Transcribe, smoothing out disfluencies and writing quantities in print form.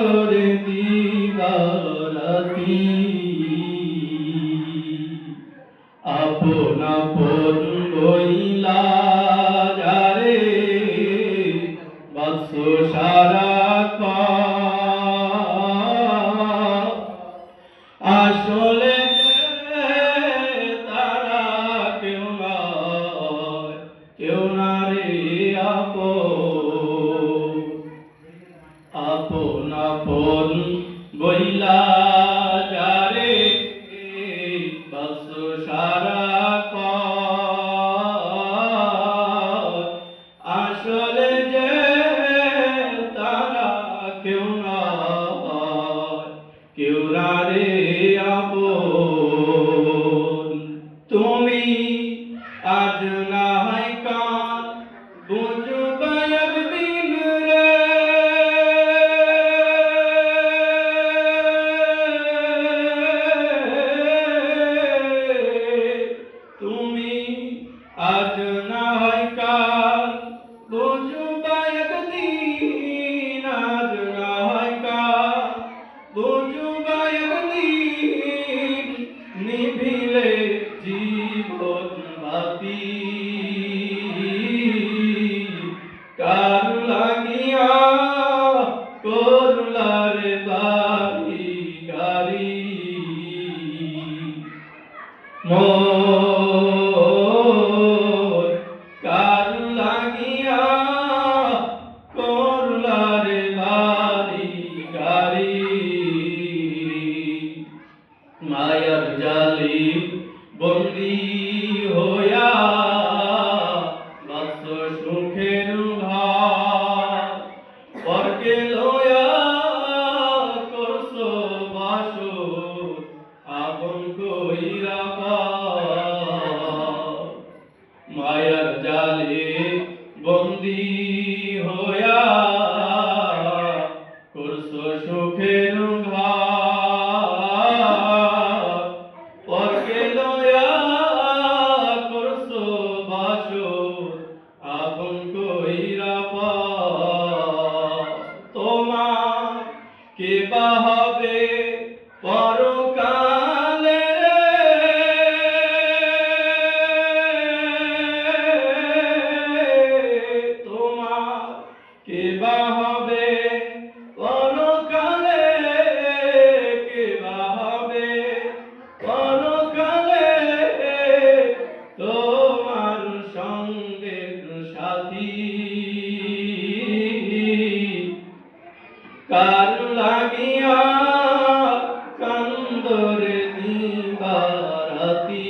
কান্দরে দিবারাতি আপন আপন বইলা যারে বৎস সারা আসলে তারা কেউ না রে আপন আপন বইলা যারে বৎস সারা আসলে যে তারা কেউ না রে আপন তুমি আজ না হয় কাল বুঝবা একদিন রে তুমি আজ না হয় কাল বুঝবা একদিন আজ না হয় কাল বুঝবা একদিন নিভিলে জীবন বাতি কার লাগিয়া করলার বাড়ি গাড়ি মোর কার লাগিয়া করলার বাড়ি গাড়ি মায়ার জালি বন্দি হইয়া বাস সুখের ঘর পরকে লয়া করছো বাস আপন কইরা মায়ার জালে বন্দি হইয়া করছো সুখের ঘর পরকে লয়া করছো বাস আপন কইরা তোমার কে বা হবে পরকালে তোমার কে বা হবে পরকালে কে বা হবে পরকালে তোমার সঙ্গের সাথী কার লাগিয়া কান্দরে দিবারাতি